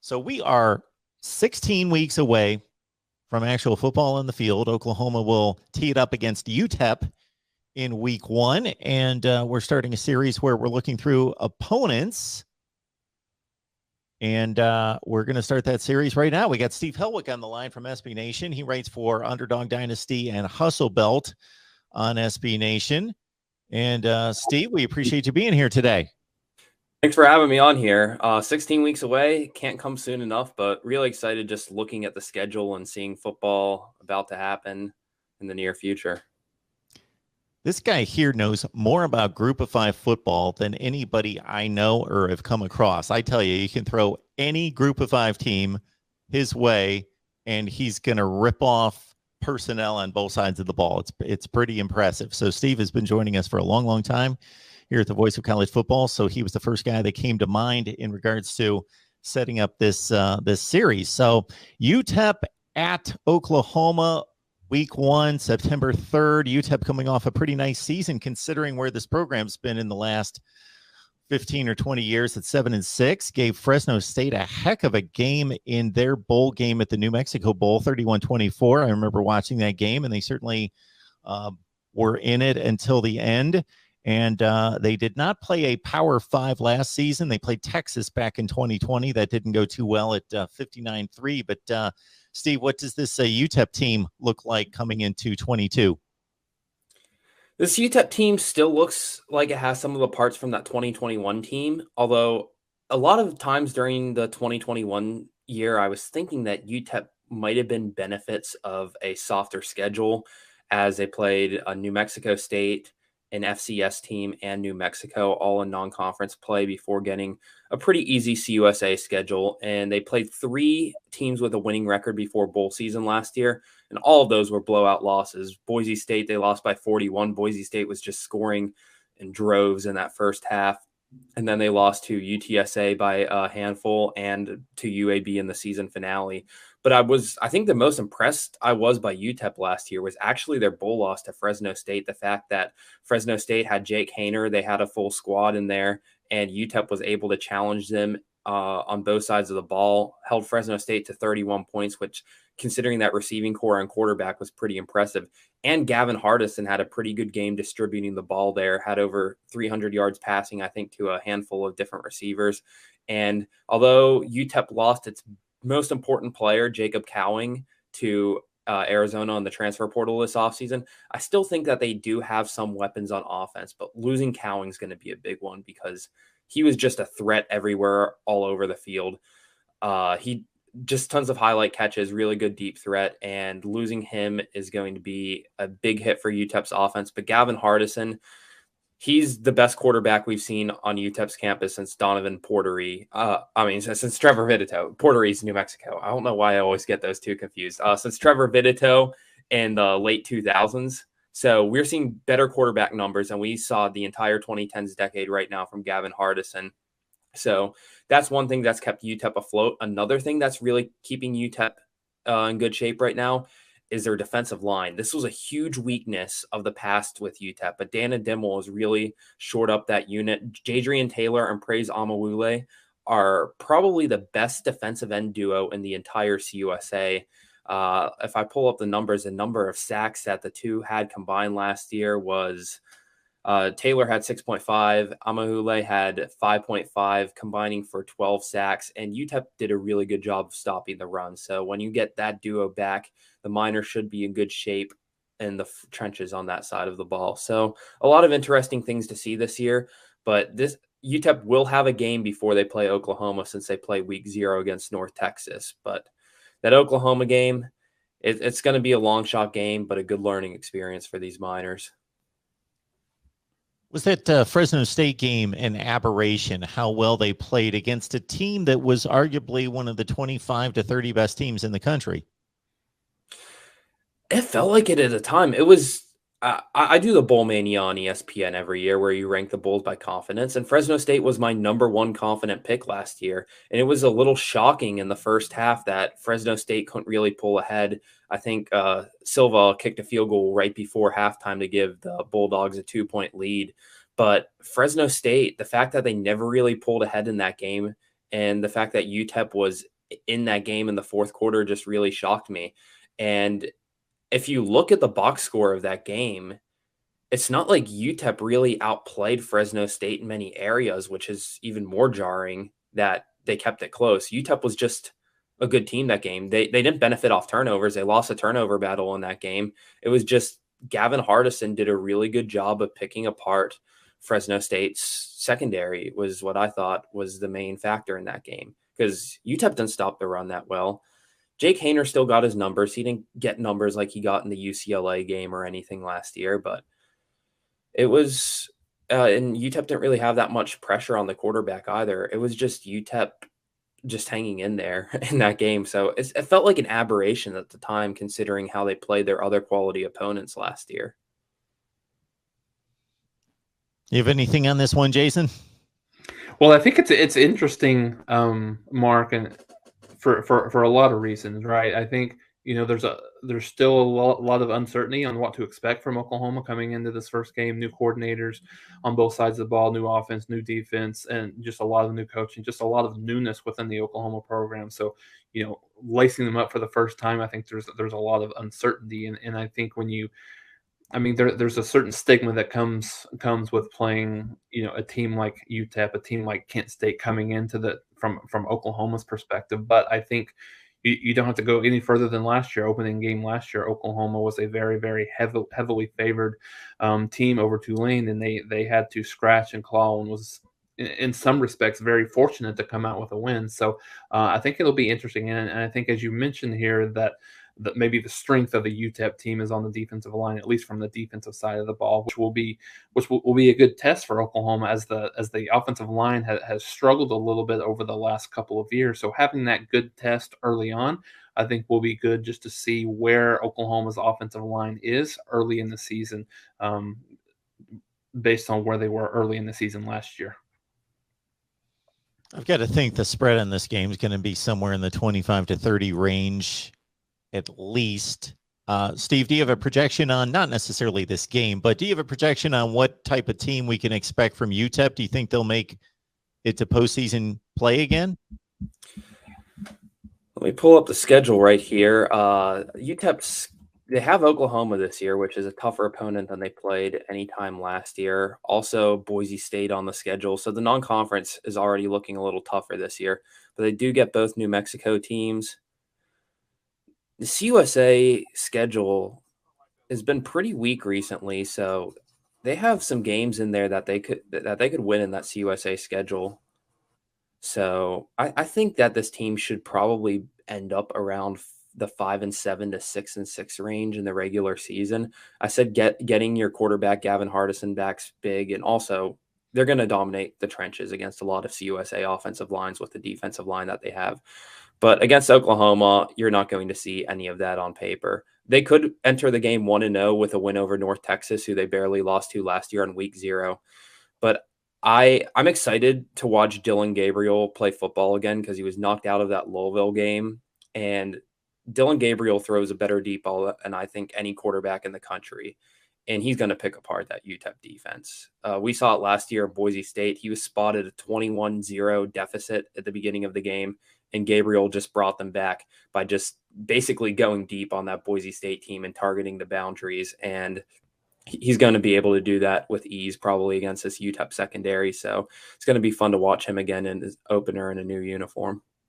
So we are 16 weeks away from actual football on the field. Oklahoma will tee it up against UTEP in week 1, and we're starting a series where we're looking through opponents. And we're going to start that series right now. We got Steve Helwick on the line from SB Nation. He writes for Underdog Dynasty and Hustle Belt on SB Nation. And Steve, we appreciate you being here today. Thanks for having me on here. 16 weeks away, can't come soon enough, but really excited just looking at the schedule and seeing football about to happen in the near future. This guy here knows more about Group of 5 football than anybody I know or have come across. I tell you, you can throw any Group of 5 team his way, and he's going to rip off personnel on both sides of the ball. It's pretty impressive. So Steve has been joining us for a long, long time here at the Voice of College Football. So he was the first guy that came to mind in regards to setting up this series. So UTEP at Oklahoma, week 1, September 3rd. UTEP coming off a pretty nice season considering where this program's been in the last 15 or 20 years at 7-6. Gave Fresno State a heck of a game in their bowl game at the New Mexico Bowl, 31-24. I remember watching that game, and they certainly were in it until the end. And they did not play a Power 5 last season. They played Texas back in 2020. That didn't go too well at 59-3. But, Steve, what does this UTEP team look like coming into 22? This UTEP team still looks like it has some of the parts from that 2021 team, although a lot of times during the 2021 year, I was thinking that UTEP might have been benefits of a softer schedule as they played New Mexico State, an FCS team, and New Mexico all in non-conference play before getting a pretty easy CUSA schedule. And they played 3 teams with a winning record before bowl season last year, and all of those were blowout losses. Boise State, they lost by 41. Boise State was just scoring in droves in that first half. And then they lost to UTSA by a handful and to UAB in the season finale. But I think the most impressed I was by UTEP last year was actually their bowl loss to Fresno State. The fact that Fresno State had Jake Haener, they had a full squad in there, and UTEP was able to challenge them on both sides of the ball, held Fresno State to 31 points, which, considering that receiving core and quarterback, was pretty impressive. And Gavin Hardison had a pretty good game distributing the ball there, had over 300 yards passing, I think, to a handful of different receivers. And although UTEP lost its most important player, Jacob Cowing, to Arizona on the transfer portal this offseason, I still think that they do have some weapons on offense, but losing Cowing is going to be a big one because he was just a threat everywhere, all over the field. He just tons of highlight catches, really good deep threat, and losing him is going to be a big hit for UTEP's offense. But Gavin Hardison, he's the best quarterback we've seen on UTEP's campus since Donovan Portery. Since Trevor Vidito. Portery's New Mexico. I don't know why I always get those two confused. Since Trevor Vidito in the late 2000s. So we're seeing better quarterback numbers than we saw the entire 2010s decade right now from Gavin Hardison. So that's one thing that's kept UTEP afloat. Another thing that's really keeping UTEP in good shape right now is their defensive line. This was a huge weakness of the past with UTEP, but Dana Dimmel has really shored up that unit. Jadrian Taylor and Praise Amawule are probably the best defensive end duo in the entire CUSA. If I pull up the numbers, the number of sacks that the two had combined last year was Taylor had 6.5, Amahule had 5.5, combining for 12 sacks, and UTEP did a really good job of stopping the run. So when you get that duo back, the Miners should be in good shape in the trenches on that side of the ball. So a lot of interesting things to see this year, but this UTEP will have a game before they play Oklahoma since they play week 0 against North Texas. But that Oklahoma game, it's going to be a long shot game, but a good learning experience for these Miners. Was that Fresno State game an aberration, how well they played against a team that was arguably one of the 25 to 30 best teams in the country? It felt like it at the time. It was I do the Bowl Mania on ESPN every year where you rank the Bulls by confidence, and Fresno State was my number 1 confident pick last year. And it was a little shocking in the first half that Fresno State couldn't really pull ahead. I think Silva kicked a field goal right before halftime to give the Bulldogs a 2-point lead. But Fresno State, the fact that they never really pulled ahead in that game, and the fact that UTEP was in that game in the fourth quarter just really shocked me. And if you look at the box score of that game, it's not like UTEP really outplayed Fresno State in many areas, which is even more jarring that they kept it close. UTEP was just a good team that game. They didn't benefit off turnovers. They lost a turnover battle in that game. It was just Gavin Hardison did a really good job of picking apart Fresno State's secondary was what I thought was the main factor in that game because UTEP didn't stop the run that well. Jake Hayner still got his numbers. He didn't get numbers like he got in the UCLA game or anything last year, but it was, and UTEP didn't really have that much pressure on the quarterback either. It was just UTEP just hanging in there in that game. So it felt like an aberration at the time, considering how they played their other quality opponents last year. You have anything on this one, Jason? Well, I think it's interesting, Mark, and for a lot of reasons, right? I think there's still a lot of uncertainty on what to expect from Oklahoma coming into this first game. New coordinators on both sides of the ball, new offense, new defense, and just a lot of new coaching, just a lot of newness within the Oklahoma program. So, lacing them up for the first time, I think there's a lot of uncertainty, and I think there's a certain stigma that comes with playing, a team like UTEP, a team like Kent State coming into from Oklahoma's perspective. But I think you don't have to go any further than last year. Opening game last year, Oklahoma was a very, very heavily favored team over Tulane, and they had to scratch and claw and was in some respects very fortunate to come out with a win. So I think it'll be interesting, and I think as you mentioned here that maybe the strength of the UTEP team is on the defensive line, at least from the defensive side of the ball, which will be a good test for Oklahoma as the offensive line has struggled a little bit over the last couple of years. So having that good test early on, I think will be good just to see where Oklahoma's offensive line is early in the season, based on where they were early in the season last year. I've got to think the spread on this game is going to be somewhere in the 25 to 30 range. At least. Steve, do you have a projection on, not necessarily this game, but do you have a projection on what type of team we can expect from UTEP? Do you think they'll make it to postseason play again? Let me pull up the schedule right here. UTEP, they have Oklahoma this year, which is a tougher opponent than they played anytime last year. Also, Boise State on the schedule. So the non-conference is already looking a little tougher this year. But they do get both New Mexico teams. The CUSA schedule has been pretty weak recently, so they have some games in there that they could win in that CUSA schedule. So I think that this team should probably end up around the 5-7 to 6-6 range in the regular season. I said getting your quarterback Gavin Hardison back's big, and also they're going to dominate the trenches against a lot of CUSA offensive lines with the defensive line that they have. But against Oklahoma, you're not going to see any of that on paper. They could enter the game 1-0 with a win over North Texas, who they barely lost to last year on week 0. But I'm excited to watch Dylan Gabriel play football again because he was knocked out of that Louisville game. And Dylan Gabriel throws a better deep ball than I think any quarterback in the country. And he's going to pick apart that UTEP defense. We saw it last year at Boise State. He was spotted a 21-0 deficit at the beginning of the game, and Gabriel just brought them back by just basically going deep on that Boise State team and targeting the boundaries. And he's going to be able to do that with ease probably against this UTEP secondary. So it's going to be fun to watch him again in his opener in a new uniform.